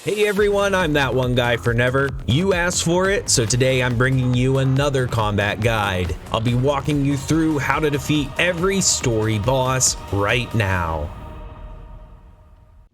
Hey everyone, I'm that one guy for never. You asked for it, so today I'm bringing you another combat guide. I'll be walking you through how to defeat every story boss right now.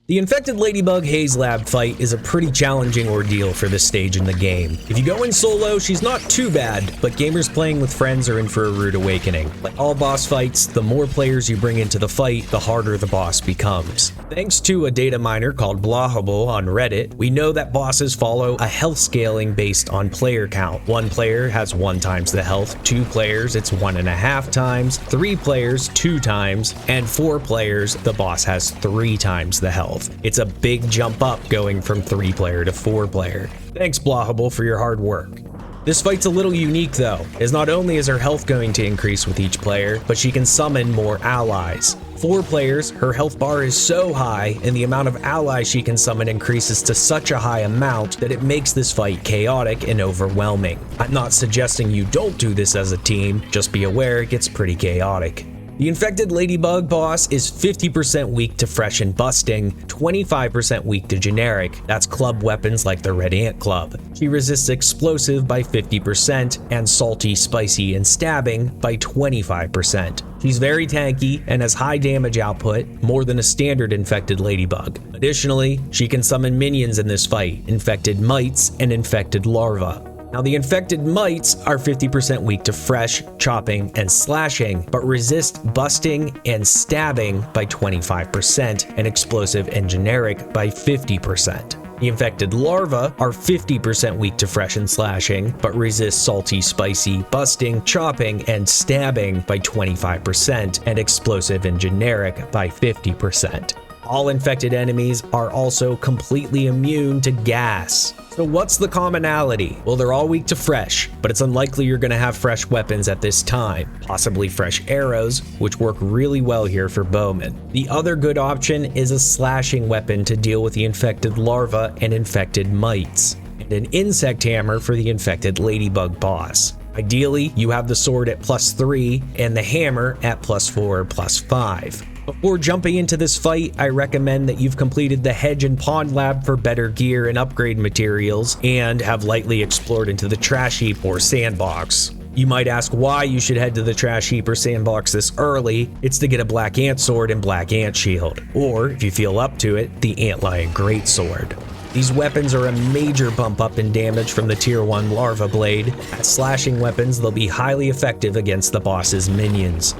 The infected Ladybug Haze lab fight is a pretty challenging ordeal for this stage in the game. If you go in solo, she's not too bad, but gamers playing with friends are in for a rude awakening. Like all boss fights, the more players you bring into the fight, the harder the boss becomes. Thanks to a data miner called Blahable on Reddit, we know that bosses follow a health scaling based on player count. One player has 1 times the health, 2 players it's 1.5 times, 3 players 2 times, and 4 players the boss has 3 times the health. It's a big jump up going from 3 player to 4 player. Thanks Blahable for your hard work. This fight's a little unique though, as not only is her health going to increase with each player, but she can summon more allies. 4 players, her health bar is so high, and the amount of allies she can summon increases to such a high amount that it makes this fight chaotic and overwhelming. I'm not suggesting you don't do this as a team, just be aware it gets pretty chaotic. The infected Ladybug boss is 50% weak to fresh and busting, 25% weak to generic, that's club weapons like the Red Ant Club. She resists explosive by 50% and salty, spicy, and stabbing by 25%. She's very tanky and has high damage output, more than a standard infected Ladybug. Additionally, she can summon minions in this fight, infected mites and infected larvae. Now the infected mites are 50% weak to fresh, chopping, and slashing, but resist busting and stabbing by 25% and explosive and generic by 50%. The infected larvae are 50% weak to fresh and slashing, but resist salty, spicy, busting, chopping, and stabbing by 25% and explosive and generic by 50%. All infected enemies are also completely immune to gas. So what's the commonality? Well, they're all weak to fresh, but it's unlikely you're going to have fresh weapons at this time. Possibly fresh arrows, which work really well here for bowmen. The other good option is a slashing weapon to deal with the infected larvae and infected mites, and an insect hammer for the infected Ladybug boss. Ideally, you have the sword at +3 and the hammer at +4 or +5. Before jumping into this fight, I recommend that you've completed the Hedge and Pond Lab for better gear and upgrade materials, and have lightly explored into the Trash Heap or Sandbox. You might ask why you should head to the Trash Heap or Sandbox this early. It's to get a Black Ant Sword and Black Ant Shield, or if you feel up to it, the Antlion Greatsword. These weapons are a major bump up in damage from the Tier 1 Larva Blade. As slashing weapons, they'll be highly effective against the boss's minions.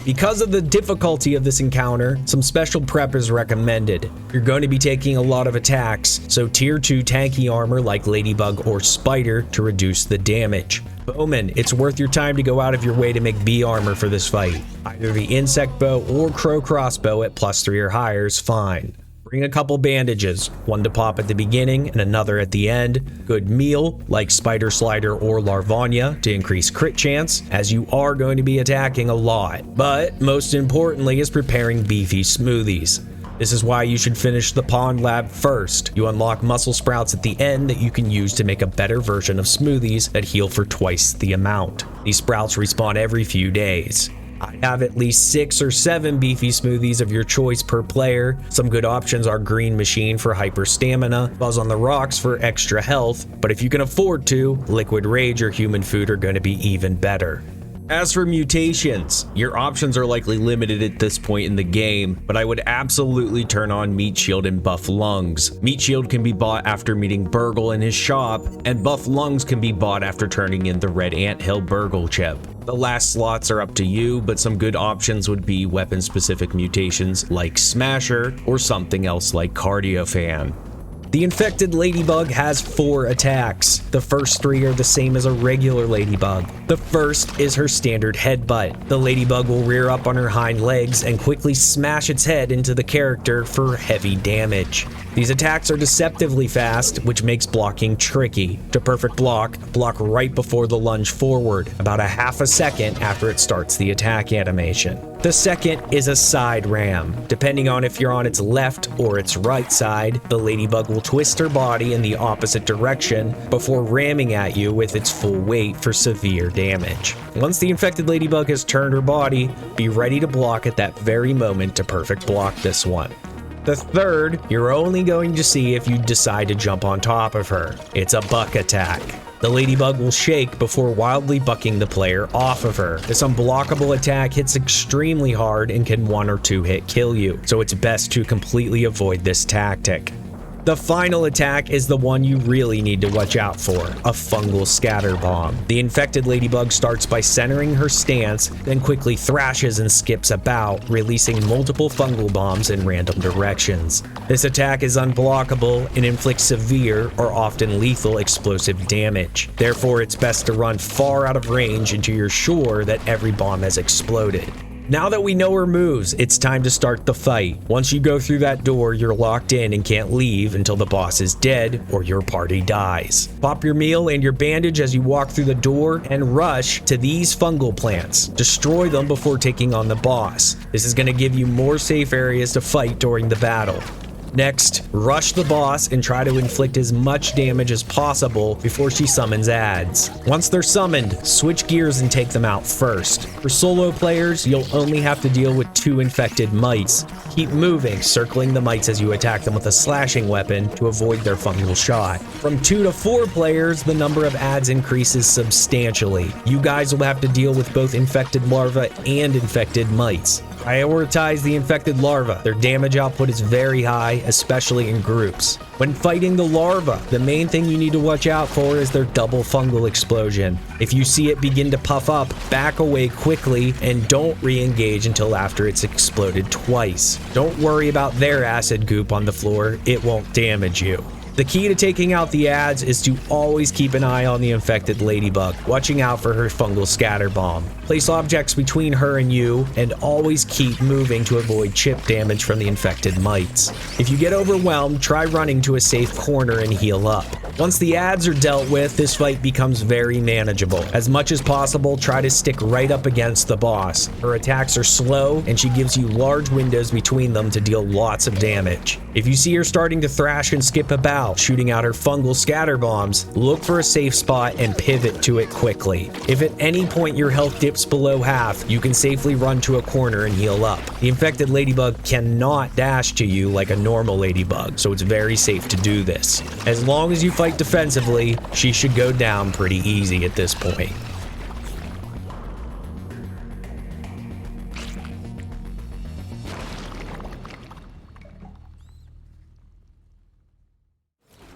Because of the difficulty of this encounter, some special prep is recommended. You're going to be taking a lot of attacks, so Tier 2 tanky armor like Ladybug or Spider to reduce the damage. Bowman, it's worth your time to go out of your way to make B armor for this fight. Either the insect bow or crow crossbow at +3 or higher is fine. Bring a couple bandages, one to pop at the beginning and another at the end. Good meal, like Spider Slider or Larvania, to increase crit chance, as you are going to be attacking a lot. But most importantly is preparing beefy smoothies. This is why you should finish the Pond Lab first. You unlock muscle sprouts at the end that you can use to make a better version of smoothies that heal for twice the amount. These sprouts respawn every few days. I have at least 6 or 7 beefy smoothies of your choice per player. Some good options are Green Machine for hyper stamina, Buzz on the Rocks for extra health, but if you can afford to, Liquid Rage or Human Food are going to be even better. As for mutations, your options are likely limited at this point in the game, but I would absolutely turn on Meat Shield and Buff Lungs. Meat Shield can be bought after meeting Burgle in his shop, and Buff Lungs can be bought after turning in the Red Anthill Burgle chip. The last slots are up to you, but some good options would be weapon-specific mutations like Smasher or something else like Cardio Fan. The infected Ladybug has 4 attacks. The first 3 are the same as a regular Ladybug. The first is her standard headbutt. The Ladybug will rear up on her hind legs and quickly smash its head into the character for heavy damage. These attacks are deceptively fast, which makes blocking tricky. To perfect block right before the lunge forward, about a half a second after it starts the attack animation. The second is a side ram. Depending on if you're on its left or its right side, the Ladybug will twist her body in the opposite direction before ramming at you with its full weight for severe damage. Once the infected Ladybug has turned her body, be ready to block at that very moment to perfect block this one. The third, you're only going to see if you decide to jump on top of her. It's a buck attack. The Ladybug will shake before wildly bucking the player off of her. This unblockable attack hits extremely hard and can 1 or 2 hit kill you, so it's best to completely avoid this tactic. The final attack is the one you really need to watch out for, a fungal scatter bomb. The infected Ladybug starts by centering her stance, then quickly thrashes and skips about, releasing multiple fungal bombs in random directions. This attack is unblockable and inflicts severe or often lethal explosive damage. Therefore, it's best to run far out of range until you're sure that every bomb has exploded. Now that we know her moves, it's time to start the fight. Once you go through that door, you're locked in and can't leave until the boss is dead or your party dies. Pop your meal and your bandage as you walk through the door and rush to these fungal plants. Destroy them before taking on the boss. This is going to give you more safe areas to fight during the battle. Next, rush the boss and try to inflict as much damage as possible before she summons adds. Once they're summoned, switch gears and take them out first. For solo players, you'll only have to deal with 2 infected mites. Keep moving, circling the mites as you attack them with a slashing weapon to avoid their fungal shot. From 2 to 4 players, the number of adds increases substantially. You guys will have to deal with both infected larvae and infected mites. Prioritize the infected larvae. Their damage output is very high, especially in groups. When fighting the larva, the main thing you need to watch out for is their double fungal explosion. If you see it begin to puff up, back away quickly and don't re-engage until after it's exploded twice. Don't worry about their acid goop on the floor, it won't damage you. The key to taking out the adds is to always keep an eye on the infected Ladybug, watching out for her fungal scatter bomb. Place objects between her and you, and always keep moving to avoid chip damage from the infected mites. If you get overwhelmed, try running to a safe corner and heal up. Once the adds are dealt with, this fight becomes very manageable. As much as possible, try to stick right up against the boss. Her attacks are slow, and she gives you large windows between them to deal lots of damage. If you see her starting to thrash and skip about, shooting out her fungal scatter bombs, look for a safe spot and pivot to it quickly. If at any point your health dips below half, you can safely run to a corner and heal up. The infected Ladybug cannot dash to you like a normal Ladybug, so it's very safe to do this. As long as you fight defensively, she should go down pretty easy at this point.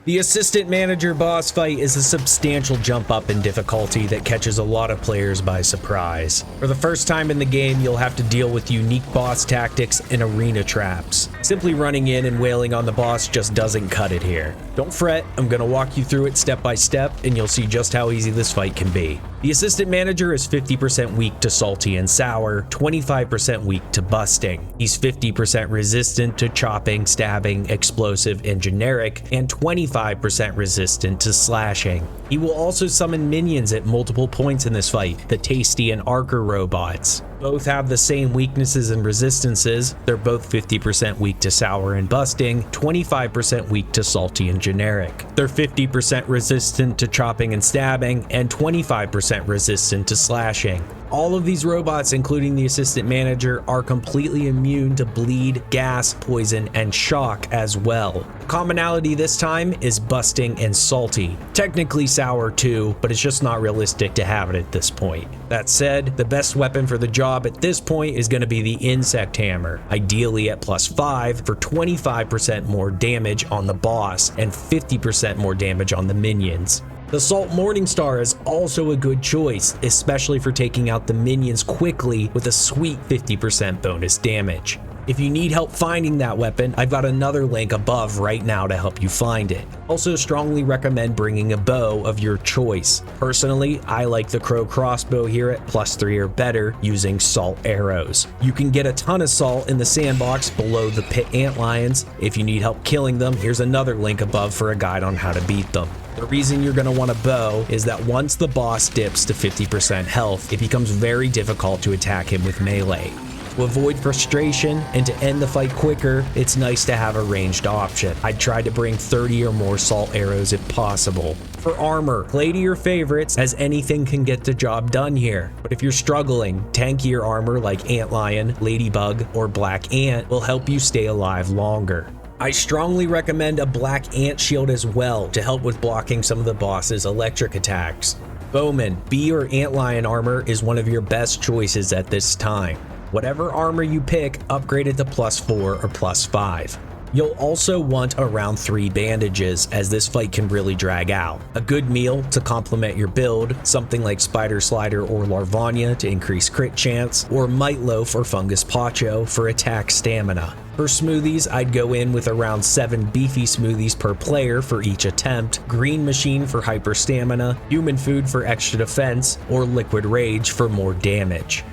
The assistant manager boss fight is a substantial jump up in difficulty that catches a lot of players by surprise. For the first time in the game, you'll have to deal with unique boss tactics and arena traps. Simply running in and wailing on the boss just doesn't cut it here. Don't fret, I'm going to walk you through it step by step and you'll see just how easy this fight can be. The assistant manager is 50% weak to salty and sour, 25% weak to busting. He's 50% resistant to chopping, stabbing, explosive, and generic, and 25% resistant to slashing. He will also summon minions at multiple points in this fight, the Tasty and Archer robots. Both have the same weaknesses and resistances. They're both 50% weak to sour and busting, 25% weak to salty and generic. They're 50% resistant to chopping and stabbing, and 25% resistant to slashing. All of these robots, including the assistant manager, are completely immune to bleed, gas, poison, and shock as well. Commonality this time is busting and salty. Technically sour too, but it's just not realistic to have it at this point. That said, the best weapon for the job at this point is going to be the insect hammer, ideally at +5 for 25% more damage on the boss and 50% more damage on the minions. The Salt Morningstar is also a good choice, especially for taking out the minions quickly with a sweet 50% bonus damage. If you need help finding that weapon, I've got another link above right now to help you find it. Also strongly recommend bringing a bow of your choice. Personally, I like the Crow crossbow here at +3 or better using salt arrows. You can get a ton of salt in the sandbox below the pit antlions. If you need help killing them, here's another link above for a guide on how to beat them. The reason you're going to want a bow is that once the boss dips to 50% health, it becomes very difficult to attack him with melee. To avoid frustration and to end the fight quicker, it's nice to have a ranged option. I'd try to bring 30 or more salt arrows if possible. For armor, play to your favorites, as anything can get the job done here. But if you're struggling, tankier armor like Antlion, Ladybug, or Black Ant will help you stay alive longer. I strongly recommend a Black Ant shield as well to help with blocking some of the boss's electric attacks. Bowman, Bee or Antlion armor is one of your best choices at this time. Whatever armor you pick, upgrade it to +4 or +5. You'll also want around 3 bandages, as this fight can really drag out. A good meal to complement your build, something like Spider Slider or Larvania to increase crit chance, or Might Loaf or Fungus Pacho for attack stamina. For smoothies, I'd go in with around 7 beefy smoothies per player for each attempt, Green Machine for hyper stamina, Human Food for extra defense, or Liquid Rage for more damage.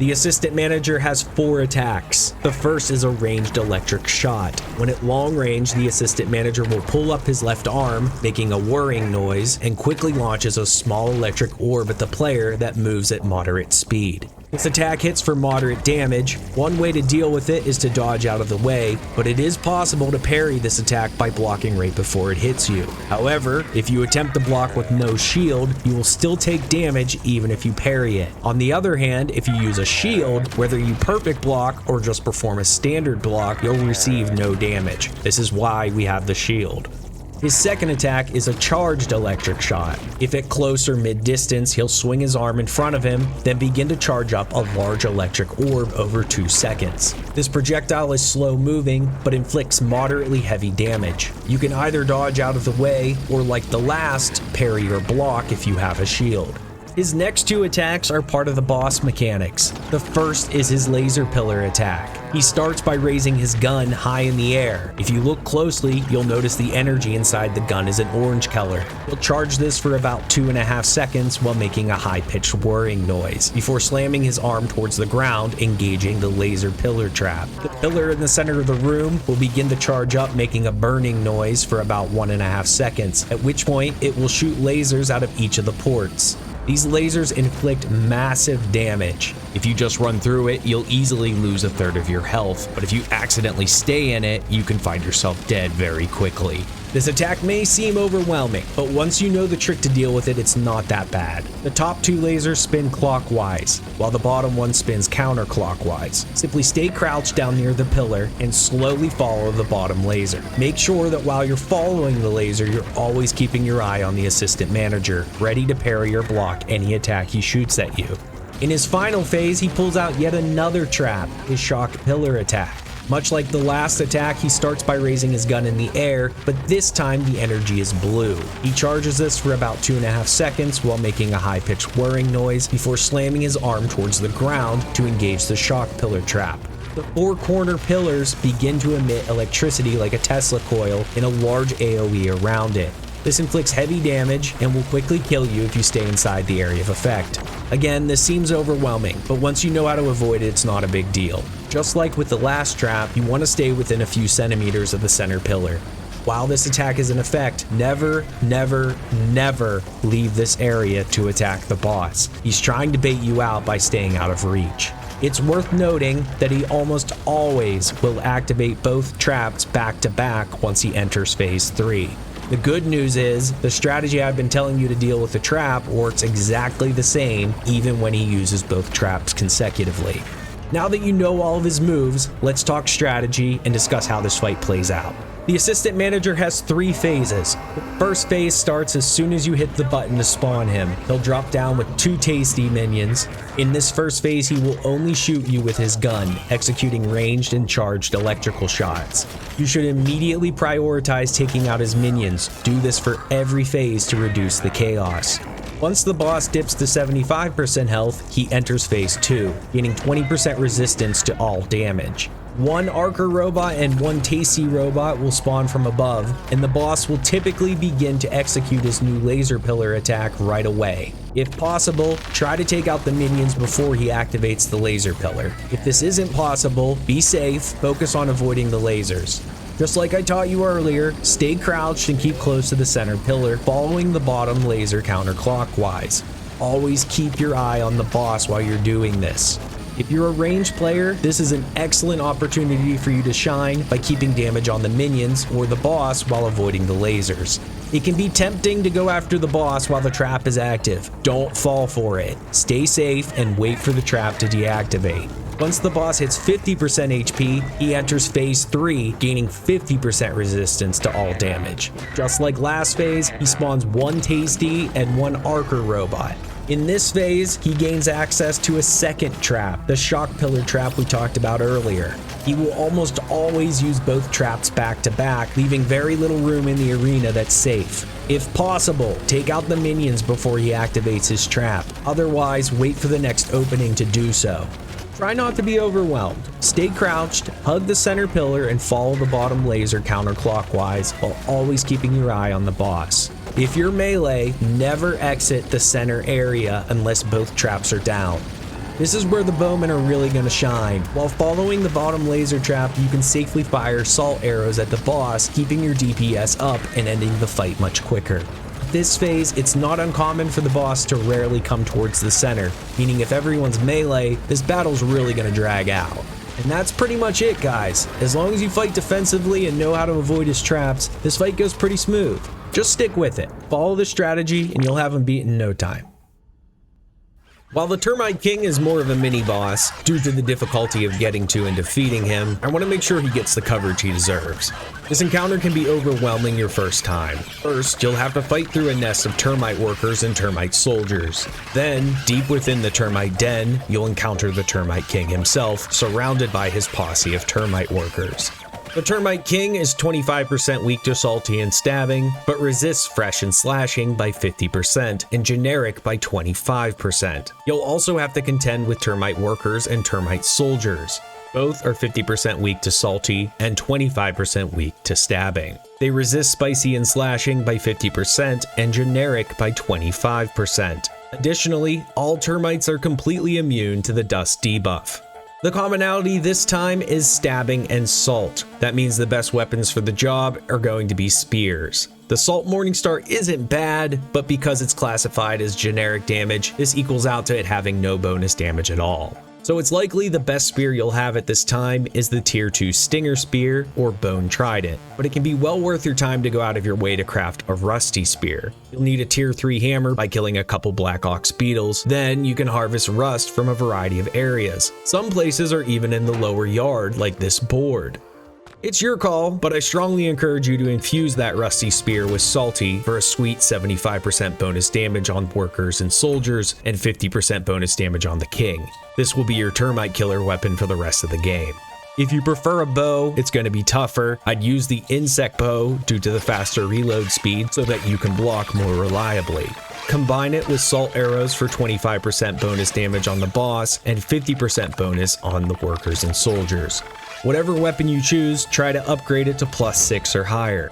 The assistant manager has 4 attacks. The first is a ranged electric shot. When at long range, the assistant manager will pull up his left arm, making a whirring noise, and quickly launches a small electric orb at the player that moves at moderate speed. This attack hits for moderate damage. One way to deal with it is to dodge out of the way, but it is possible to parry this attack by blocking right before it hits you. However, if you attempt to block with no shield, you will still take damage even if you parry it. On the other hand, if you use a shield, whether you perfect block or just perform a standard block, you'll receive no damage. This is why we have the shield. His second attack is a charged electric shot. If at close or mid-distance, he'll swing his arm in front of him, then begin to charge up a large electric orb over 2 seconds. This projectile is slow moving, but inflicts moderately heavy damage. You can either dodge out of the way, or like the last, parry or block if you have a shield. His next 2 attacks are part of the boss mechanics. The first is his laser pillar attack. He starts by raising his gun high in the air. If you look closely, you'll notice the energy inside the gun is an orange color. He'll charge this for about 2.5 seconds while making a high-pitched whirring noise, before slamming his arm towards the ground, engaging the laser pillar trap. The pillar in the center of the room will begin to charge up, making a burning noise for about 1.5 seconds, at which point it will shoot lasers out of each of the ports. These lasers inflict massive damage. If you just run through it, you'll easily lose 1/3 of your health, but if you accidentally stay in it, you can find yourself dead very quickly. This attack may seem overwhelming, but once you know the trick to deal with it, it's not that bad. The top 2 lasers spin clockwise, while the bottom one spins counterclockwise. Simply stay crouched down near the pillar and slowly follow the bottom laser. Make sure that while you're following the laser, you're always keeping your eye on the assistant manager, ready to parry or block any attack he shoots at you. In his final phase, he pulls out yet another trap, his shock pillar attack. Much like the last attack, he starts by raising his gun in the air, but this time the energy is blue. He charges this for about 2.5 seconds while making a high-pitched whirring noise before slamming his arm towards the ground to engage the shock pillar trap. The 4 corner pillars begin to emit electricity like a Tesla coil in a large AoE around it. This inflicts heavy damage and will quickly kill you if you stay inside the area of effect. Again, this seems overwhelming, but once you know how to avoid it, it's not a big deal. Just like with the last trap, you want to stay within a few centimeters of the center pillar. While this attack is in effect, never leave this area to attack the boss. He's trying to bait you out by staying out of reach. It's worth noting that he almost always will activate both traps back to back once he enters phase 3. The good news is, the strategy I've been telling you to deal with the trap works exactly the same even when he uses both traps consecutively. Now that you know all of his moves, let's talk strategy and discuss how this fight plays out. The assistant manager has 3 phases. The first phase starts as soon as you hit the button to spawn him. He'll drop down with 2 tasty minions. In this first phase, he will only shoot you with his gun, executing ranged and charged electrical shots. You should immediately prioritize taking out his minions. Do this for every phase to reduce the chaos. Once the boss dips to 75% health, he enters phase 2, gaining 20% resistance to all damage. 1 Archer robot and 1 Tasty robot will spawn from above, and the boss will typically begin to execute his new laser pillar attack right away. If possible, try to take out the minions before he activates the laser pillar. If this isn't possible, be safe, focus on avoiding the lasers. Just like I taught you earlier, stay crouched and keep close to the center pillar, following the bottom laser counterclockwise. Always keep your eye on the boss while you're doing this. If you're a ranged player, this is an excellent opportunity for you to shine by keeping damage on the minions or the boss while avoiding the lasers. It can be tempting to go after the boss while the trap is active. Don't fall for it. Stay safe and wait for the trap to deactivate. Once the boss hits 50% HP, he enters phase 3, gaining 50% resistance to all damage. Just like last phase, he spawns one Tasty and one Archer robot. In this phase, he gains access to a second trap, the shock pillar trap we talked about earlier. He will almost always use both traps back to back, leaving very little room in the arena that's safe. If possible, take out the minions before he activates his trap. Otherwise, wait for the next opening to do so. Try not to be overwhelmed. Stay crouched, hug the center pillar, and follow the bottom laser counterclockwise while always keeping your eye on the boss. If you're melee, never exit the center area unless both traps are down. This is where the bowmen are really going to shine. While following the bottom laser trap, you can safely fire salt arrows at the boss, keeping your DPS up and ending the fight much quicker. This phase, it's not uncommon for the boss to rarely come towards the center, meaning if everyone's melee, this battle's really going to drag out. And that's pretty much it, guys. As long as you fight defensively and know how to avoid his traps, this fight goes pretty smooth. Just stick with it. Follow the strategy and you'll have him beat in no time. While the Termite King is more of a mini-boss, due to the difficulty of getting to and defeating him, I want to make sure he gets the coverage he deserves. This encounter can be overwhelming your first time. First, you'll have to fight through a nest of termite workers and termite soldiers. Then, deep within the termite den, you'll encounter the Termite King himself, surrounded by his posse of termite workers. The Termite King is 25% weak to salty and stabbing, but resists fresh and slashing by 50% and generic by 25%. You'll also have to contend with termite workers and termite soldiers. Both are 50% weak to salty and 25% weak to stabbing. They resist spicy and slashing by 50% and generic by 25%. Additionally, all termites are completely immune to the dust debuff. The commonality this time is stabbing and salt. That means the best weapons for the job are going to be spears. The Salt Morningstar isn't bad, but because it's classified as generic damage, this equals out to it having no bonus damage at all. So it's likely the best spear you'll have at this time is the tier 2 Stinger Spear or Bone Trident, but it can be well worth your time to go out of your way to craft a Rusty Spear. You'll need a tier 3 hammer by killing a couple Black Ox beetles, then you can harvest rust from a variety of areas. Some places are even in the lower yard, like this board. It's your call, but I strongly encourage you to infuse that Rusty Spear with Salty for a sweet 75% bonus damage on workers and soldiers and 50% bonus damage on the king. This will be your termite killer weapon for the rest of the game. If you prefer a bow, it's going to be tougher. I'd use the insect bow due to the faster reload speed so that you can block more reliably. Combine it with salt arrows for 25% bonus damage on the boss and 50% bonus on the workers and soldiers. Whatever weapon you choose, try to upgrade it to +6 or higher.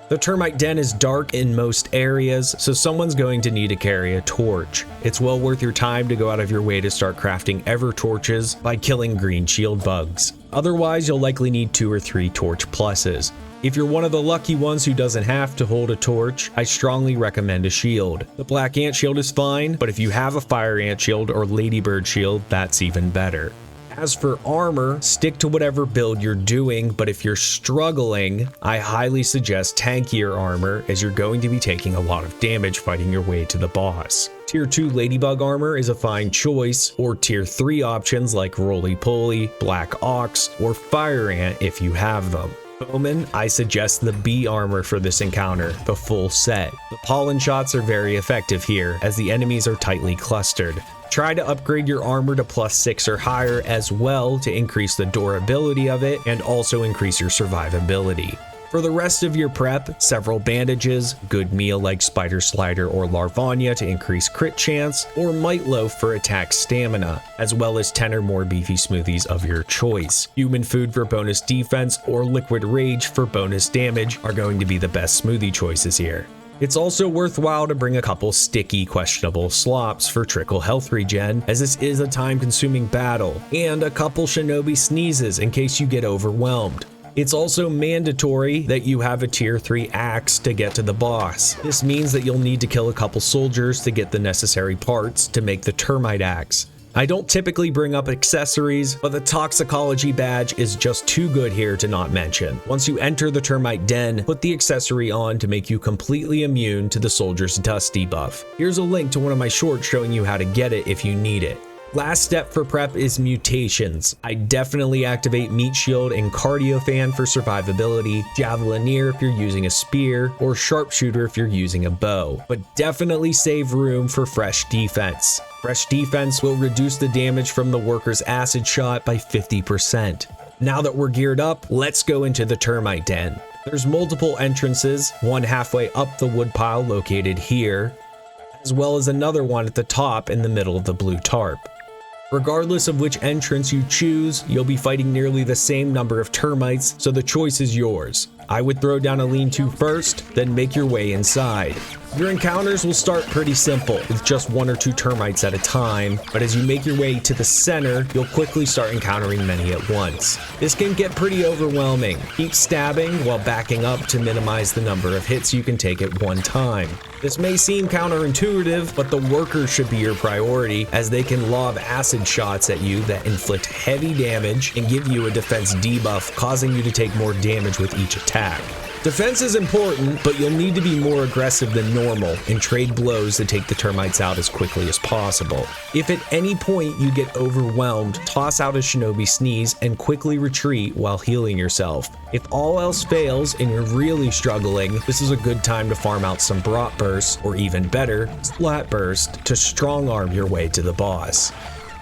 The termite den is dark in most areas, so someone's going to need to carry a torch. It's well worth your time to go out of your way to start crafting ever torches by killing green shield bugs. Otherwise, you'll likely need 2 or 3 torch pluses. If you're one of the lucky ones who doesn't have to hold a torch, I strongly recommend a shield. The black ant shield is fine, but if you have a fire ant shield or ladybird shield, that's even better. As for armor, stick to whatever build you're doing, but if you're struggling, I highly suggest tankier armor as you're going to be taking a lot of damage fighting your way to the boss. Tier 2 Ladybug armor is a fine choice, or Tier 3 options like Roly-Poly, Black Ox, or Fire Ant if you have them. Bowman, I suggest the bee armor for this encounter, the full set. The pollen shots are very effective here, as the enemies are tightly clustered. Try to upgrade your armor to +6 or higher as well to increase the durability of it and also increase your survivability. For the rest of your prep, several bandages, good meal like Spider Slider or Larvania to increase crit chance, or Might Loaf for attack stamina, as well as 10 or more beefy smoothies of your choice. Human food for bonus defense or Liquid Rage for bonus damage are going to be the best smoothie choices here. It's also worthwhile to bring a couple sticky, questionable slops for trickle health regen, as this is a time-consuming battle, and a couple shinobi sneezes in case you get overwhelmed. It's also mandatory that you have a tier 3 axe to get to the boss. This means that you'll need to kill a couple soldiers to get the necessary parts to make the termite axe. I don't typically bring up accessories, but the toxicology badge is just too good here to not mention. Once you enter the termite den, put the accessory on to make you completely immune to the soldier's dust debuff. Here's a link to one of my shorts showing you how to get it if you need it. Last step for prep is mutations. I definitely activate Meat Shield and Cardio Fan for survivability, Javelineer if you're using a spear, or Sharpshooter if you're using a bow, but definitely save room for Fresh Defense. Fresh Defense will reduce the damage from the worker's acid shot by 50%. Now that we're geared up, let's go into the termite den. There's multiple entrances, one halfway up the woodpile located here, as well as another one at the top in the middle of the blue tarp. Regardless of which entrance you choose, you'll be fighting nearly the same number of termites, so the choice is yours. I would throw down a lean-to first, then make your way inside. Your encounters will start pretty simple, with just 1 or 2 termites at a time, but as you make your way to the center, you'll quickly start encountering many at once. This can get pretty overwhelming. Keep stabbing while backing up to minimize the number of hits you can take at one time. This may seem counterintuitive, but the workers should be your priority, as they can lob acid shots at you that inflict heavy damage and give you a defense debuff, causing you to take more damage with each attack. Defense is important, but you'll need to be more aggressive than normal and trade blows to take the termites out as quickly as possible. If at any point you get overwhelmed, toss out a shinobi sneeze and quickly retreat while healing yourself. If all else fails and you're really struggling, this is a good time to farm out some Brat Burst, or even better, Splat Burst, to strong arm your way to the boss.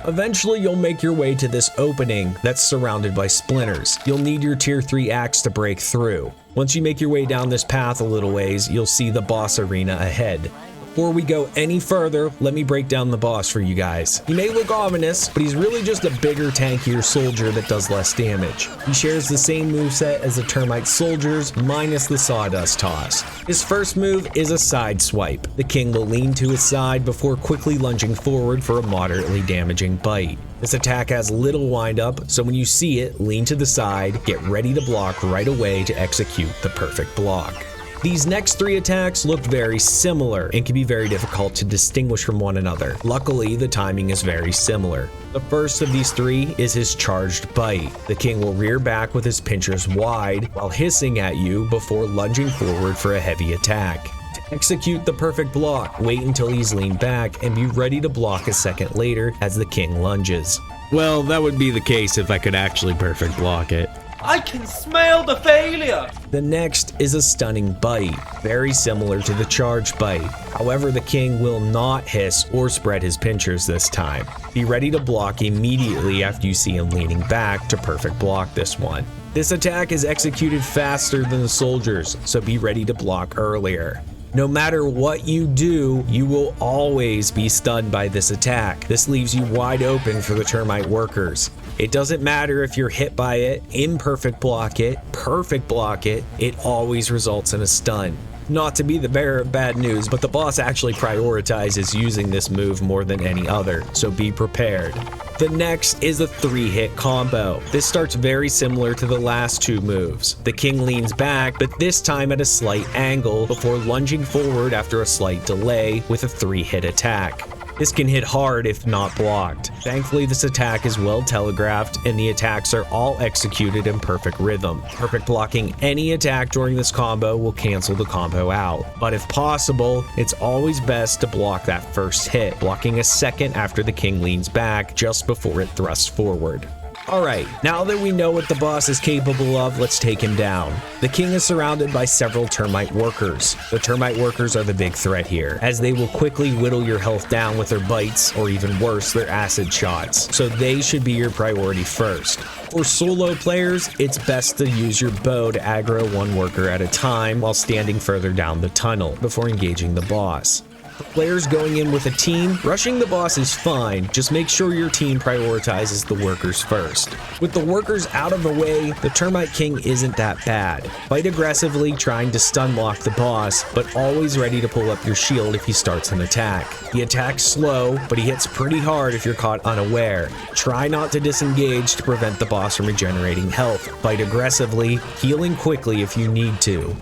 Eventually, you'll make your way to this opening that's surrounded by splinters. You'll need your tier 3 axe to break through. Once you make your way down this path a little ways, you'll see the boss arena ahead. Before we go any further, let me break down the boss for you guys. He may look ominous, but he's really just a bigger, tankier soldier that does less damage. He shares the same moveset as the termite soldiers, minus the sawdust toss. His first move is a side swipe. The king will lean to his side before quickly lunging forward for a moderately damaging bite. This attack has little windup, so when you see it, lean to the side, get ready to block right away to execute the perfect block. These next 3 attacks look very similar and can be very difficult to distinguish from one another. Luckily, the timing is very similar. The first of these 3 is his charged bite. The king will rear back with his pinchers wide while hissing at you before lunging forward for a heavy attack. To execute the perfect block, wait until he's leaned back and be ready to block a second later as the king lunges. Well, that would be the case if I could actually perfect block it. I can smell the failure! The next is a stunning bite, very similar to the charge bite. However, the king will not hiss or spread his pinchers this time. Be ready to block immediately after you see him leaning back to perfect block this one. This attack is executed faster than the soldiers, so be ready to block earlier. No matter what you do, you will always be stunned by this attack. This leaves you wide open for the termite workers. It doesn't matter if you're hit by it, imperfect block it, perfect block it, it always results in a stun. Not to be the bearer of bad news, but the boss actually prioritizes using this move more than any other, so be prepared. The next is a 3-hit combo. This starts very similar to the last 2 moves. The king leans back, but this time at a slight angle before lunging forward after a slight delay with a 3-hit attack. This can hit hard if not blocked. Thankfully, this attack is well telegraphed and the attacks are all executed in perfect rhythm. Perfect blocking any attack during this combo will cancel the combo out. But if possible, it's always best to block that first hit, blocking a second after the king leans back just before it thrusts forward. Alright, now that we know what the boss is capable of, let's take him down. The king is surrounded by several termite workers. The termite workers are the big threat here, as they will quickly whittle your health down with their bites, or even worse, their acid shots, so they should be your priority first. For solo players, it's best to use your bow to aggro one worker at a time while standing further down the tunnel before engaging the boss. For players going in with a team, rushing the boss is fine, just make sure your team prioritizes the workers first. With the workers out of the way, the Termite King isn't that bad. Fight aggressively trying to stun lock the boss, but always ready to pull up your shield if he starts an attack. He attacks slow, but he hits pretty hard if you're caught unaware. Try not to disengage to prevent the boss from regenerating health. Fight aggressively, healing quickly if you need to.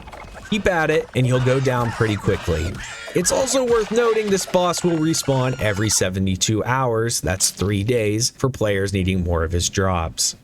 Keep at it and you'll go down pretty quickly. It's also worth noting this boss will respawn every 72 hours, that's 3 days, for players needing more of his drops.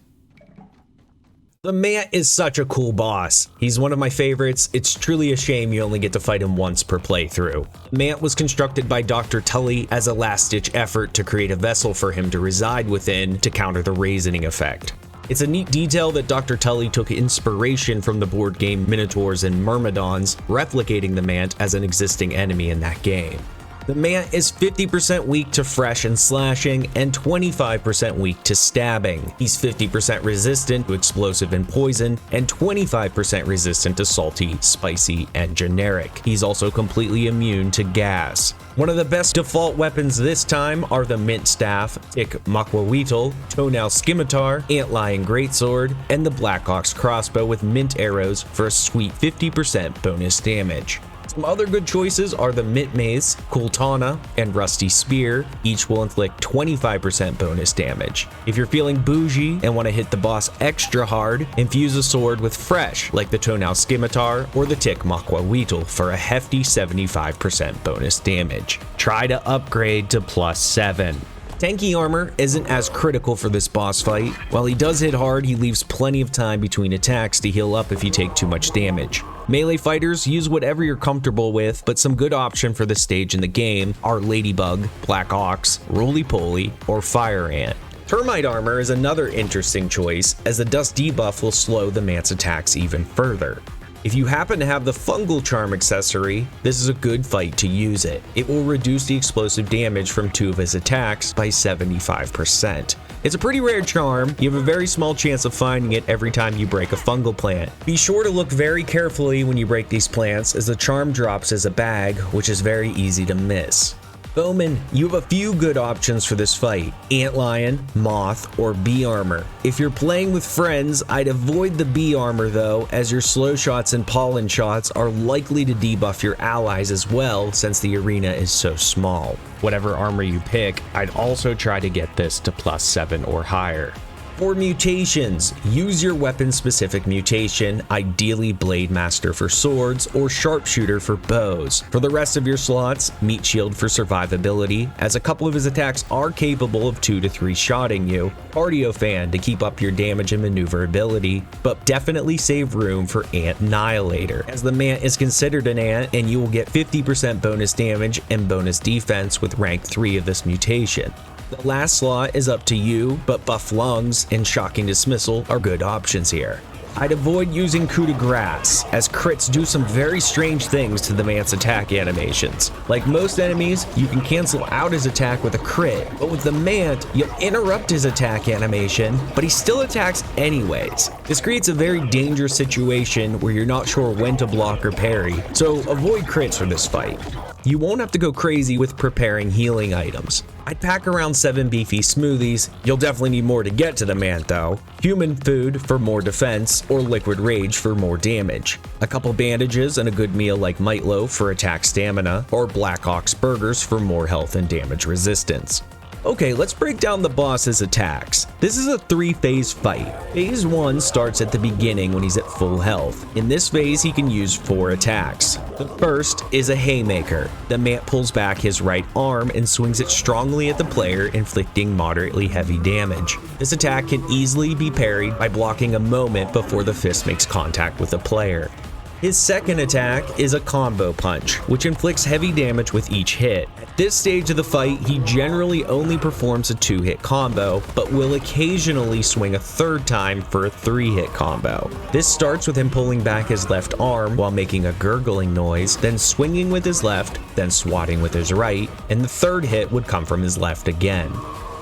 The MANT is such a cool boss. He's one of my favorites. It's truly a shame you only get to fight him once per playthrough. MANT was constructed by Dr. Tully as a last-ditch effort to create a vessel for him to reside within to counter the raisening effect. It's a neat detail that Dr. Tully took inspiration from the board game Minotaurs and Myrmidons, replicating the MANT as an existing enemy in that game. The MANT is 50% weak to fresh and slashing and 25% weak to stabbing. He's 50% resistant to explosive and poison and 25% resistant to salty, spicy, and generic. He's also completely immune to gas. One of the best default weapons this time are the Mint Staff, Tikmakwaweetle, Toenail Scimitar, Antlion Greatsword, and the Black Ox Crossbow with Mint Arrows for a sweet 50% bonus damage. Some other good choices are the Mint Mace, Kultana, and Rusty Spear. Each will inflict 25% bonus damage. If you're feeling bougie and want to hit the boss extra hard, infuse a sword with Fresh, like the Toenail Scimitar or the Tikmakwaweetle for a hefty 75% bonus damage. Try to upgrade to +7. Tanky armor isn't as critical for this boss fight. While he does hit hard, he leaves plenty of time between attacks to heal up if you take too much damage. Melee fighters use whatever you're comfortable with, but some good option for this stage in the game are Ladybug, Black Ox, Roly-Poly, or Fire Ant. Termite armor is another interesting choice, as the dust debuff will slow the MANT's attacks even further. If you happen to have the Fungal Charm accessory, this is a good fight to use it. It will reduce the explosive damage from 2 of his attacks by 75%. It's a pretty rare charm. You have a very small chance of finding it every time you break a fungal plant. Be sure to look very carefully when you break these plants, as the charm drops as a bag, which is very easy to miss. Bowman, you have a few good options for this fight: Antlion, Moth, or Bee Armor. If you're playing with friends, I'd avoid the Bee Armor though, as your slow shots and pollen shots are likely to debuff your allies as well, since the arena is so small. Whatever armor you pick, I'd also try to get this to +7 or higher. For mutations, use your weapon-specific mutation, ideally Blade Master for swords or Sharpshooter for bows. For the rest of your slots, Meat Shield for survivability, as a couple of his attacks are capable of 2 to 3 shotting you, Cardio Fan to keep up your damage and maneuverability, but definitely save room for Ant Annihilator, as the MANT is considered an ant and you will get 50% bonus damage and bonus defense with rank 3 of this mutation. The last slot is up to you, but Buff Lungs and Shocking Dismissal are good options here. I'd avoid using Coup de Grace, as crits do some very strange things to the MANT's attack animations. Like most enemies, you can cancel out his attack with a crit, but with the MANT, you'll interrupt his attack animation, but he still attacks anyways. This creates a very dangerous situation where you're not sure when to block or parry, so avoid crits for this fight. You won't have to go crazy with preparing healing items. I'd pack around 7 beefy smoothies. You'll definitely need more to get to the MANT though. Human food for more defense, or liquid rage for more damage. A couple bandages and a good meal like Might Loaf for attack stamina, or Black Ox burgers for more health and damage resistance. Okay, let's break down the boss's attacks. This is a 3-phase fight. Phase 1 starts at the beginning when he's at full health. In this phase, he can use 4 attacks. The first is a Haymaker. The MANT pulls back his right arm and swings it strongly at the player, inflicting moderately heavy damage. This attack can easily be parried by blocking a moment before the fist makes contact with the player. His second attack is a Combo Punch, which inflicts heavy damage with each hit. At this stage of the fight, he generally only performs a 2-hit combo, but will occasionally swing a 3rd time for a 3-hit combo. This starts with him pulling back his left arm while making a gurgling noise, then swinging with his left, then swatting with his right, and the 3rd hit would come from his left again.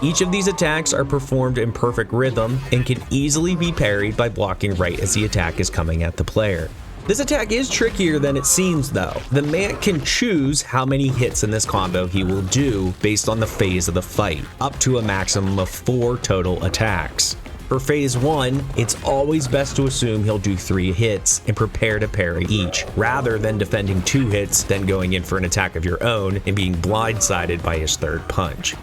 Each of these attacks are performed in perfect rhythm and can easily be parried by blocking right as the attack is coming at the player. This attack is trickier than it seems though. The MANT can choose how many hits in this combo he will do based on the phase of the fight, up to a maximum of 4 total attacks. For phase 1, it's always best to assume he'll do 3 hits and prepare to parry each, rather than defending 2 hits, then going in for an attack of your own and being blindsided by his 3rd punch.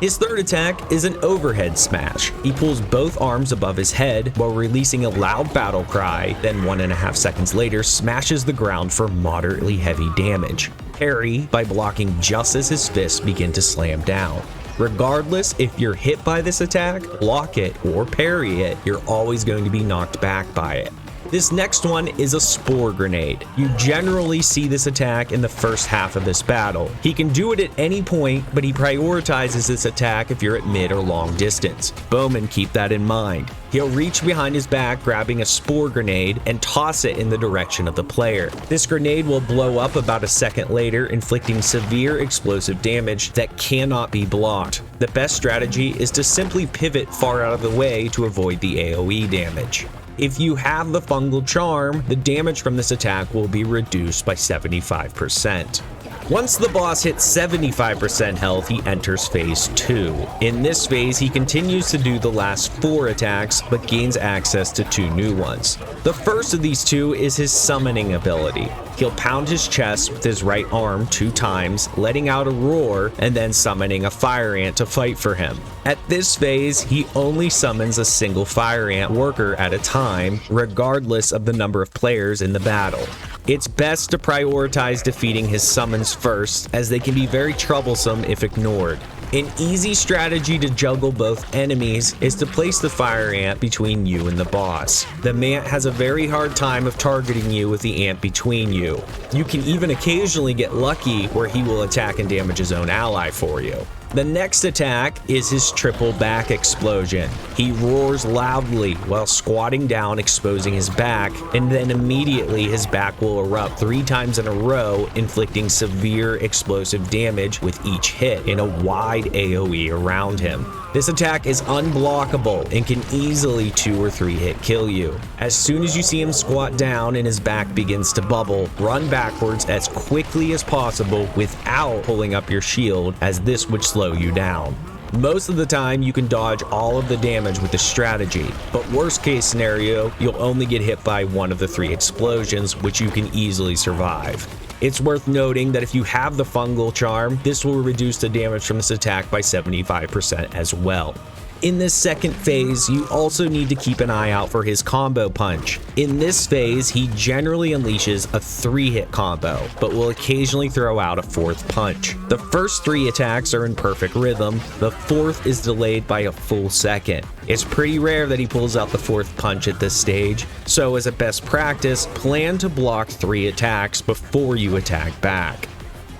His third attack is an overhead smash. He pulls both arms above his head while releasing a loud battle cry, then 1.5 seconds later smashes the ground for moderately heavy damage. Parry by blocking just as his fists begin to slam down. Regardless if you're hit by this attack, block it, or parry it, you're always going to be knocked back by it. This next one is a spore grenade. You generally see this attack in the first half of this battle. He can do it at any point, but he prioritizes this attack if you're at mid or long distance. Bowmen keep that in mind. He'll reach behind his back, grabbing a spore grenade and toss it in the direction of the player. This grenade will blow up about a second later, inflicting severe explosive damage that cannot be blocked. The best strategy is to simply pivot far out of the way to avoid the AoE damage. If you have the fungal charm, the damage from this attack will be reduced by 75%. Once the boss hits 75% health, he enters phase 2. In this phase, he continues to do the last 4 attacks, but gains access to 2 new ones. The first of these 2 is his summoning ability. He'll pound his chest with his right arm 2 times, letting out a roar, and then summoning a fire ant to fight for him. At this phase, he only summons a single fire ant worker at a time, regardless of the number of players in the battle. It's best to prioritize defeating his summons first, as they can be very troublesome if ignored. An easy strategy to juggle both enemies is to place the fire ant between you and the boss. The MANT has a very hard time of targeting you with the ant between you. You can even occasionally get lucky where he will attack and damage his own ally for you. The next attack is his triple back explosion. He roars loudly while squatting down, exposing his back, and then immediately his back will erupt 3 times in a row, inflicting severe explosive damage with each hit in a wide AoE around him. This attack is unblockable and can easily 2 or 3 hit kill you. As soon as you see him squat down and his back begins to bubble, run backwards as quickly as possible without pulling up your shield, as this would slow you down. Most of the time you can dodge all of the damage with this strategy, but worst case scenario, you'll only get hit by 1 of the 3 explosions, which you can easily survive. It's worth noting that if you have the fungal charm, this will reduce the damage from this attack by 75% as well. In this second phase, you also need to keep an eye out for his combo punch. In this phase, he generally unleashes a 3-hit combo, but will occasionally throw out a 4th punch. The first 3 attacks are in perfect rhythm, the 4th is delayed by a full second. It's pretty rare that he pulls out the 4th punch at this stage, so as a best practice, plan to block 3 attacks before you attack back.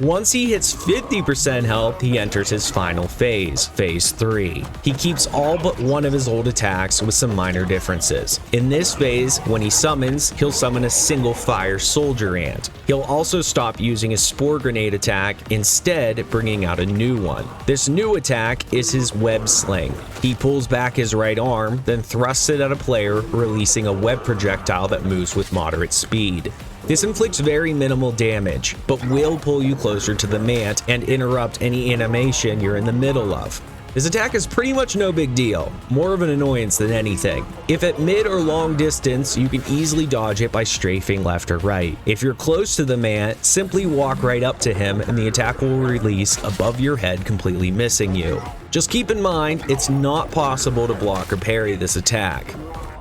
Once he hits 50% health, he enters his final phase, phase 3. He keeps all but 1 of his old attacks with some minor differences. In this phase, when he summons, he'll summon a single fire soldier ant. He'll also stop using his spore grenade attack, instead bringing out a new one. This new attack is his web sling. He pulls back his right arm, then thrusts it at a player, releasing a web projectile that moves with moderate speed. This inflicts very minimal damage, but will pull you closer to the MANT and interrupt any animation you're in the middle of. This attack is pretty much no big deal, more of an annoyance than anything. If at mid or long distance, you can easily dodge it by strafing left or right. If you're close to the MANT, simply walk right up to him and the attack will release above your head, completely missing you. Just keep in mind, it's not possible to block or parry this attack.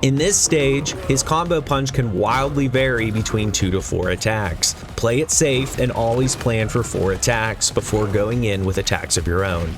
In this stage, his combo punch can wildly vary between 2 to 4 attacks. Play it safe and always plan for 4 attacks before going in with attacks of your own.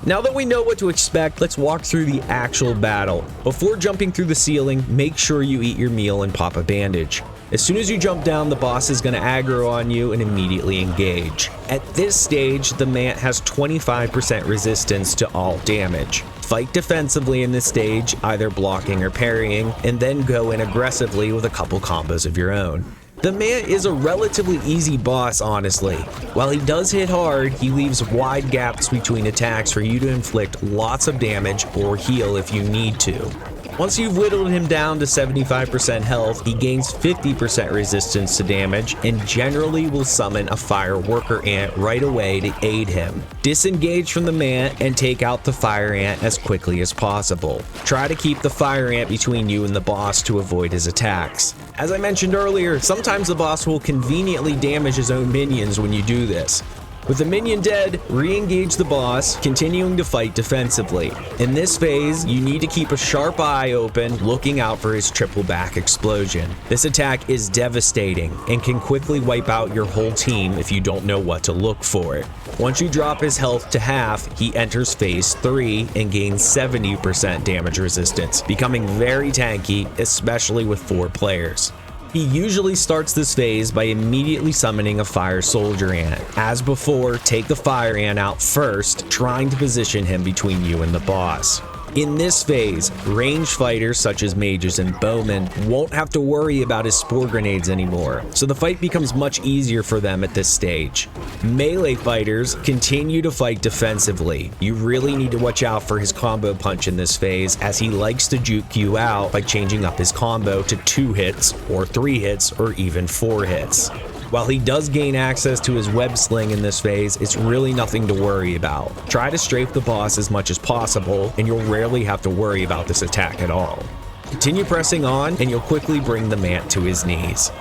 Now that we know what to expect, let's walk through the actual battle. Before jumping through the ceiling, make sure you eat your meal and pop a bandage. As soon as you jump down, the boss is going to aggro on you and immediately engage. At this stage, the MANT has 25% resistance to all damage. Fight defensively in this stage, either blocking or parrying, and then go in aggressively with a couple combos of your own. The MANT is a relatively easy boss, honestly. While he does hit hard, he leaves wide gaps between attacks for you to inflict lots of damage or heal if you need to. Once you've whittled him down to 75% health, he gains 50% resistance to damage and generally will summon a fire worker ant right away to aid him. Disengage from the MANT and take out the fire ant as quickly as possible. Try to keep the fire ant between you and the boss to avoid his attacks. As I mentioned earlier, sometimes the boss will conveniently damage his own minions when you do this. With the minion dead, re-engage the boss, continuing to fight defensively. In this phase, you need to keep a sharp eye open, looking out for his triple back explosion. This attack is devastating and can quickly wipe out your whole team if you don't know what to look for. Once you drop his health to half, he enters phase 3 and gains 70% damage resistance, becoming very tanky, especially with 4 players. He usually starts this phase by immediately summoning a fire soldier ant. As before, take the fire ant out first, trying to position him between you and the boss. In this phase, ranged fighters such as mages and bowmen won't have to worry about his spore grenades anymore, so the fight becomes much easier for them at this stage. Melee fighters continue to fight defensively. You really need to watch out for his combo punch in this phase, as he likes to juke you out by changing up his combo to 2 hits, or 3 hits, or even 4 hits. While he does gain access to his web sling in this phase, it's really nothing to worry about. Try to strafe the boss as much as possible, and you'll rarely have to worry about this attack at all. Continue pressing on, and you'll quickly bring the MANT to his knees.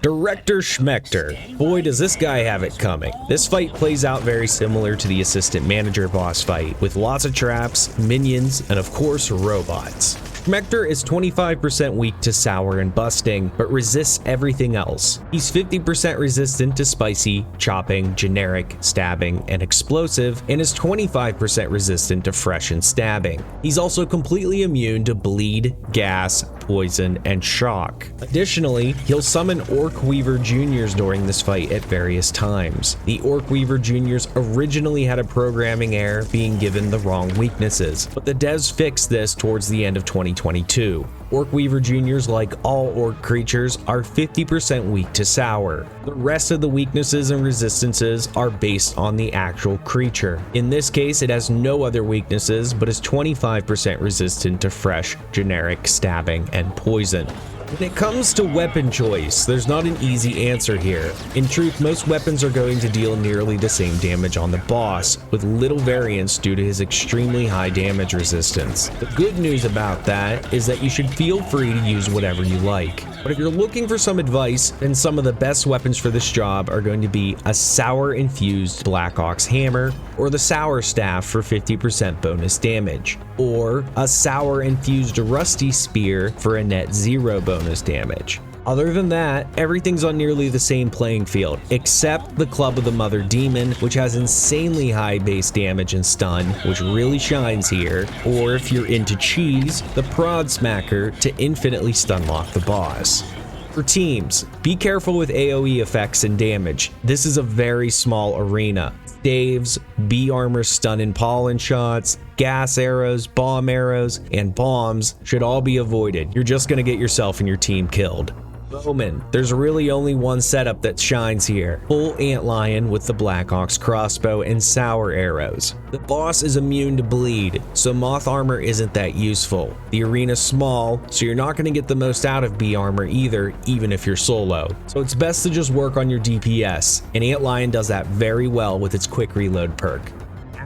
Director Schmector. Boy, does this guy have it coming. This fight plays out very similar to the assistant manager boss fight, with lots of traps, minions, and of course robots. Schmector is 25% weak to sour and busting, but resists everything else. He's 50% resistant to spicy, chopping, generic, stabbing, and explosive, and is 25% resistant to fresh and stabbing. He's also completely immune to bleed, gas, poison, and shock. Additionally, he'll summon Orc Weaver Juniors during this fight at various times. The Orc Weaver Juniors originally had a programming error, being given the wrong weaknesses, but the devs fixed this towards the end of 2022. Orc Weaver Juniors, like all orc creatures, are 50% weak to sour. The rest of the weaknesses and resistances are based on the actual creature. In this case, it has no other weaknesses, but is 25% resistant to fresh, generic, stabbing, and poison. When it comes to weapon choice, there's not an easy answer here. In truth, most weapons are going to deal nearly the same damage on the boss, with little variance due to his extremely high damage resistance. The good news about that is that you should feel free to use whatever you like. But if you're looking for some advice, then some of the best weapons for this job are going to be a sour-infused Black Ox Hammer, or the Sour Staff for 50% bonus damage, or a sour-infused Rusty Spear for a net 0 bonus damage. Other than that, everything's on nearly the same playing field, except the Club of the Mother Demon, which has insanely high base damage and stun, which really shines here, or if you're into cheese, the Prod Smacker to infinitely stun lock the boss. For teams, be careful with AoE effects and damage. This is a very small arena. Staves, bee armor stun and pollen shots, gas arrows, bomb arrows, and bombs should all be avoided. You're just going to get yourself and your team killed. Bowman, there's really only one setup that shines here. Full Antlion with the Black Ox crossbow and sour arrows. The boss is immune to bleed, so moth armor isn't that useful. The arena's small, so you're not going to get the most out of bee armor either, even if you're solo. So it's best to just work on your DPS, and Antlion does that very well with its quick reload perk.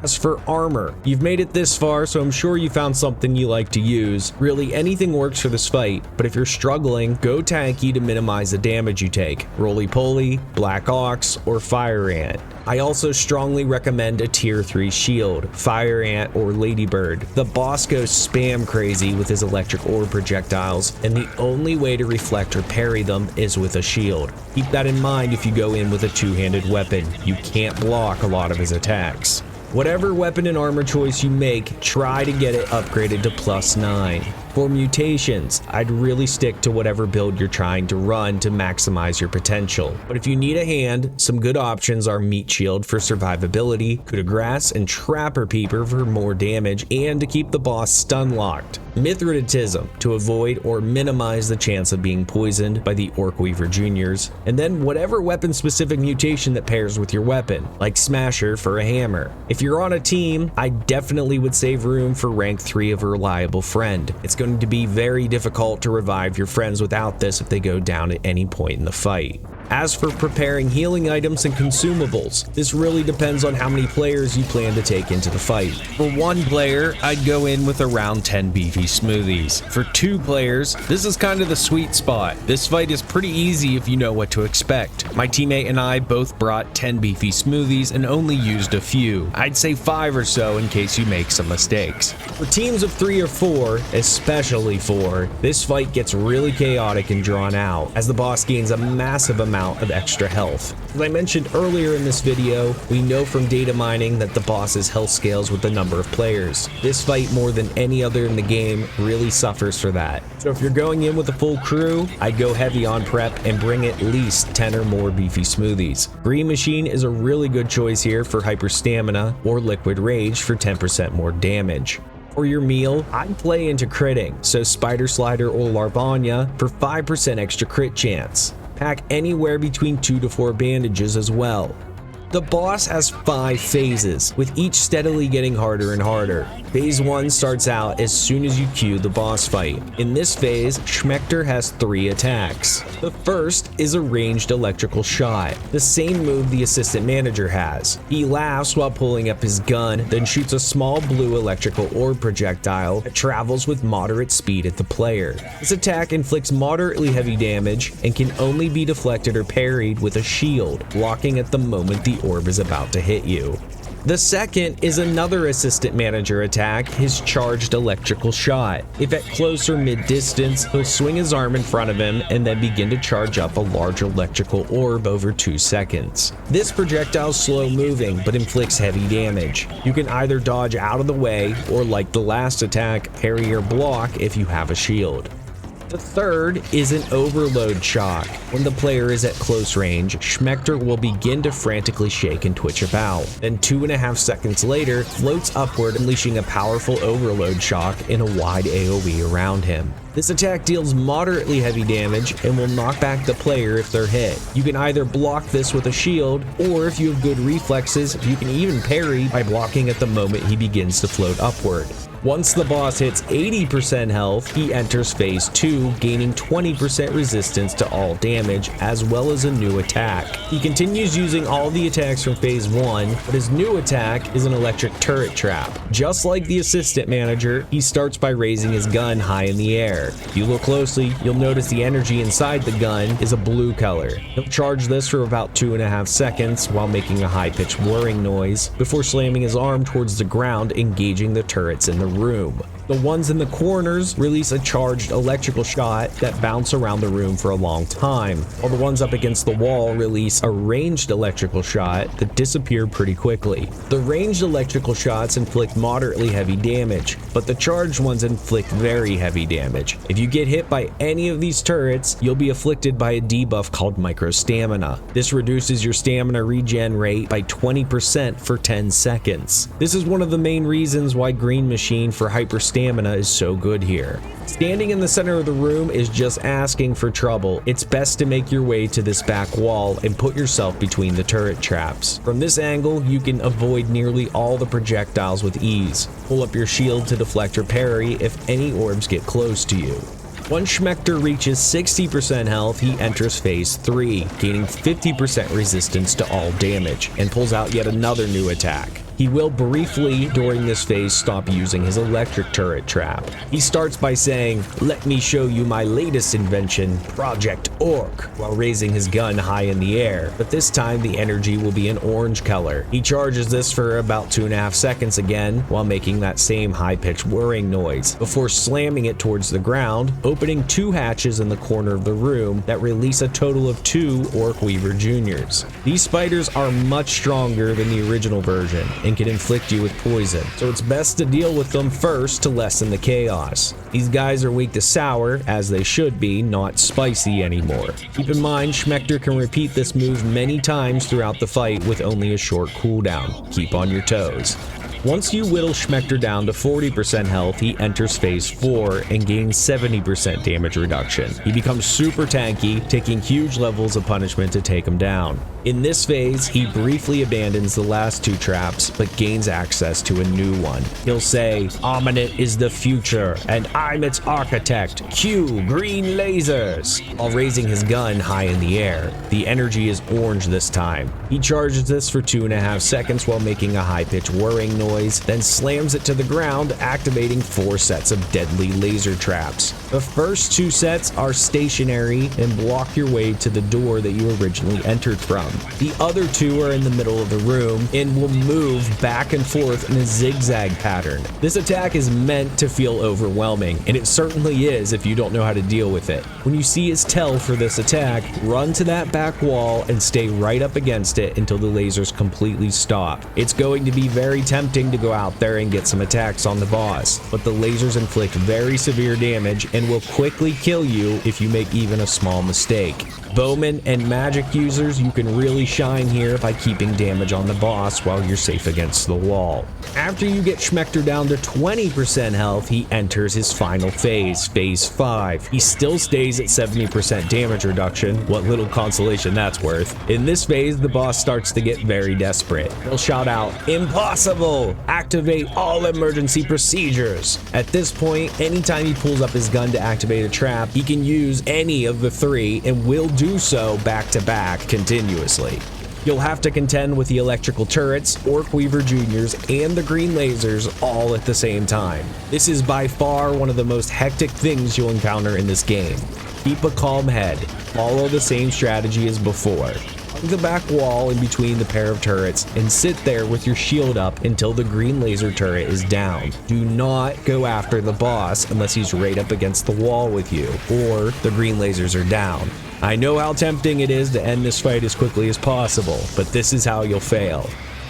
As for armor, you've made it this far, so I'm sure you found something you like to use. Really, anything works for this fight, but if you're struggling, go tanky to minimize the damage you take. Roly-Poly, Black Ox, or Fire Ant. I also strongly recommend a tier 3 shield, Fire Ant or Ladybird. The boss goes spam crazy with his electric orb projectiles, and the only way to reflect or parry them is with a shield. Keep that in mind if you go in with a two-handed weapon. You can't block a lot of his attacks. Whatever weapon and armor choice you make, try to get it upgraded to +9. For mutations, I'd really stick to whatever build you're trying to run to maximize your potential. But if you need a hand, some good options are Meat Shield for survivability, Coup de Grace, and Trapper Peeper for more damage and to keep the boss stun locked. Mithridatism to avoid or minimize the chance of being poisoned by the Orc Weaver Juniors, and then whatever weapon specific mutation that pairs with your weapon, like Smasher for a hammer. If you're on a team, I definitely would save room for rank 3 of a reliable friend. It's going to be very difficult to revive your friends without this if they go down at any point in the fight. As for preparing healing items and consumables, this really depends on how many players you plan to take into the fight. For one player, I'd go in with around 10 beefy smoothies. For 2 players, this is kind of the sweet spot. This fight is pretty easy if you know what to expect. My teammate and I both brought 10 beefy smoothies and only used a few. I'd say 5 or so in case you make some mistakes. For teams of 3 or 4, especially 4, this fight gets really chaotic and drawn out as the boss gains a massive amount of extra health. As I mentioned earlier in this video, we know from data mining that the boss's health scales with the number of players. This fight, more than any other in the game, really suffers for that. So if you're going in with a full crew, I'd go heavy on prep and bring at least 10 or more beefy smoothies. Green Machine is a really good choice here for hyper stamina, or Liquid Rage for 10% more damage. For your meal, I'd play into critting, so Spider Slider or Larvania for 5% extra crit chance. Pack anywhere between 2 to 4 bandages as well. The boss has 5 phases, with each steadily getting harder and harder. Phase 1 starts out as soon as you cue the boss fight. In this phase, Schmector has 3 attacks. The first is a ranged electrical shot, the same move the assistant manager has. He laughs while pulling up his gun, then shoots a small blue electrical orb projectile that travels with moderate speed at the player. This attack inflicts moderately heavy damage and can only be deflected or parried with a shield, blocking at the moment the orb is about to hit you. The second is another assistant manager attack, his charged electrical shot. If at close or mid distance, he'll swing his arm in front of him and then begin to charge up a large electrical orb over 2 seconds. This projectile is slow moving but inflicts heavy damage. You can either dodge out of the way or, like the last attack, parry or block if you have a shield. The third is an overload shock. When the player is at close range, Schmector will begin to frantically shake and twitch about. Then 2.5 seconds later, floats upward, unleashing a powerful overload shock in a wide AoE around him. This attack deals moderately heavy damage and will knock back the player if they're hit. You can either block this with a shield, or if you have good reflexes, you can even parry by blocking at the moment he begins to float upward. Once the boss hits 80% health, he enters phase 2, gaining 20% resistance to all damage, as well as a new attack. He continues using all the attacks from phase 1, but his new attack is an electric turret trap. Just like the assistant manager, he starts by raising his gun high in the air. If you look closely, you'll notice the energy inside the gun is a blue color. He'll charge this for about 2.5 seconds while making a high-pitched whirring noise, before slamming his arm towards the ground, engaging the turrets in the room. The ones in the corners release a charged electrical shot that bounce around the room for a long time, while the ones up against the wall release a ranged electrical shot that disappear pretty quickly. The ranged electrical shots inflict moderately heavy damage, but the charged ones inflict very heavy damage. If you get hit by any of these turrets, you'll be afflicted by a debuff called micro stamina. This reduces your stamina regen rate by 20% for 10 seconds. This is one of the main reasons why Green Machine for hyper stamina is so good here. Standing in the center of the room is just asking for trouble. It's best to make your way to this back wall and put yourself between the turret traps. From this angle, you can avoid nearly all the projectiles with ease. Pull up your shield to deflect or parry if any orbs get close to you. Once Schmector reaches 60% health, he enters phase 3, gaining 50% resistance to all damage, and pulls out yet another new attack. He will briefly, during this phase, stop using his electric turret trap. He starts by saying, "Let me show you my latest invention, Project Orc," while raising his gun high in the air, but this time the energy will be an orange color. He charges this for about 2.5 seconds again, while making that same high-pitched whirring noise, before slamming it towards the ground, opening 2 hatches in the corner of the room that release a total of 2 Orc Weaver Juniors. These spiders are much stronger than the original version, and can inflict you with poison, so it's best to deal with them first to lessen the chaos. These guys are weak to sour, as they should be, not spicy anymore. Keep in mind, Schmector can repeat this move many times throughout the fight with only a short cooldown. Keep on your toes. Once you whittle Schmector down to 40% health, he enters phase 4 and gains 70% damage reduction. He becomes super tanky, taking huge levels of punishment to take him down. In this phase, he briefly abandons the last 2 traps, but gains access to a new one. He'll say, "Ominate is the future, and I'm its architect. Cue green lasers," while raising his gun high in the air. The energy is orange this time. He charges this for 2.5 seconds while making a high-pitched whirring noise, then slams it to the ground, activating 4 sets of deadly laser traps. The first 2 sets are stationary and block your way to the door that you originally entered from. The other 2 are in the middle of the room and will move back and forth in a zigzag pattern. This attack is meant to feel overwhelming, and it certainly is if you don't know how to deal with it. When you see his tell for this attack, run to that back wall and stay right up against it until the lasers completely stop. It's going to be very tempting to go out there and get some attacks on the boss, but the lasers inflict very severe damage and will quickly kill you if you make even a small mistake. Bowmen and magic users, you can really shine here by keeping damage on the boss while you're safe against the wall. After you get Schmector down to 20% health, he enters his final phase, phase 5. He still stays at 70% damage reduction, what little consolation that's worth. In this phase, the boss starts to get very desperate. He'll shout out, "Impossible! Activate all emergency procedures!" At this point, anytime he pulls up his gun to activate a trap, he can use any of the 3 and will do so back to back continuously. You'll have to contend with the electrical turrets, Orc Weaver Juniors, and the green lasers all at the same time. This is by far one of the most hectic things you'll encounter in this game. Keep a calm head. Follow the same strategy as before. Hug the back wall in between the pair of turrets and sit there with your shield up until the green laser turret is down. Do not go after the boss unless he's right up against the wall with you, or the green lasers are down. I know how tempting it is to end this fight as quickly as possible, but this is how you'll fail.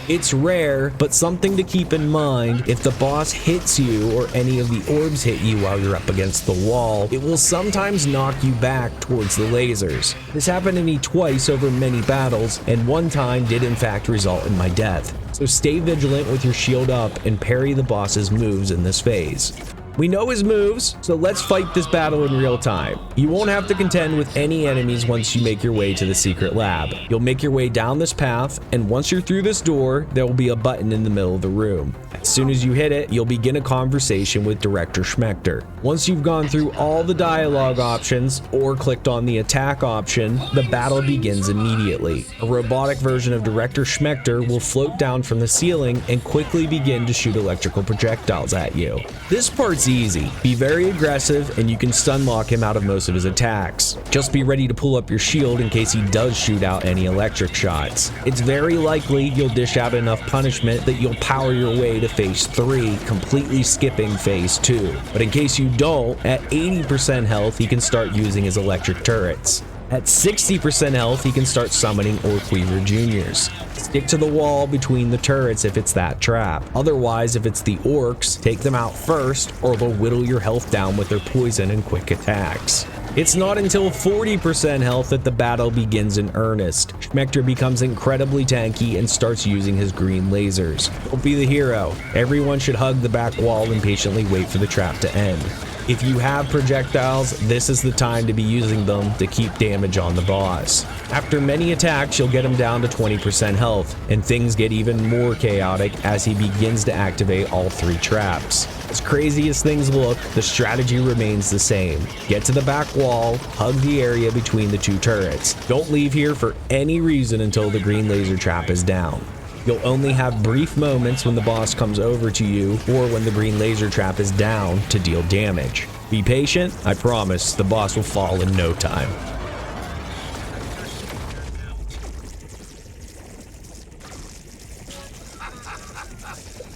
It's rare, but something to keep in mind: if the boss hits you or any of the orbs hit you while you're up against the wall, it will sometimes knock you back towards the lasers. This happened to me twice over many battles, and one time did in fact result in my death. So stay vigilant with your shield up and parry the boss's moves in this phase. We know his moves, so let's fight this battle in real time. You won't have to contend with any enemies once you make your way to the secret lab. You'll make your way down this path, and once you're through this door, there will be a button in the middle of the room. As soon as you hit it, you'll begin a conversation with Director Schmector. Once you've gone through all the dialogue options or clicked on the attack option, the battle begins immediately. A robotic version of Director Schmector will float down from the ceiling and quickly begin to shoot electrical projectiles at you. This part's easy. Be very aggressive and you can stun lock him out of most of his attacks. Just be ready to pull up your shield in case he does shoot out any electric shots. It's very likely you'll dish out enough punishment that you'll power your way to phase 3, completely skipping phase 2. But in case you don't, at 80% health he can start using his electric turrets. At 60% health, he can start summoning Orc Weaver Juniors. Stick to the wall between the turrets if it's that trap. Otherwise, if it's the orcs, take them out first, or they'll whittle your health down with their poison and quick attacks. It's not until 40% health that the battle begins in earnest. Schmector becomes incredibly tanky and starts using his green lasers. Don't be the hero. Everyone should hug the back wall and patiently wait for the trap to end. If you have projectiles, this is the time to be using them to keep damage on the boss. After many attacks, you'll get him down to 20% health, and things get even more chaotic as he begins to activate all 3 traps. As crazy as things look, the strategy remains the same. Get to the back wall, hug the area between the 2 turrets. Don't leave here for any reason until the green laser trap is down. You'll only have brief moments when the boss comes over to you or when the green laser trap is down to deal damage. Be patient, I promise the boss will fall in no time.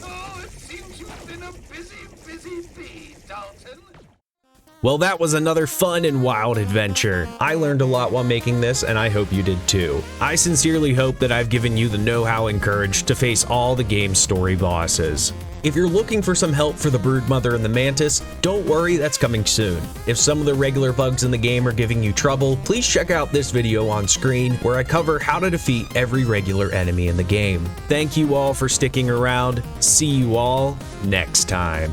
Oh, it seems you've been a busy bee, Dalton. Well, that was another fun and wild adventure. I learned a lot while making this, and I hope you did too. I sincerely hope that I've given you the know-how and courage to face all the game's story bosses. If you're looking for some help for the Broodmother and the Mantis, don't worry, that's coming soon. If some of the regular bugs in the game are giving you trouble, please check out this video on screen where I cover how to defeat every regular enemy in the game. Thank you all for sticking around. See you all next time.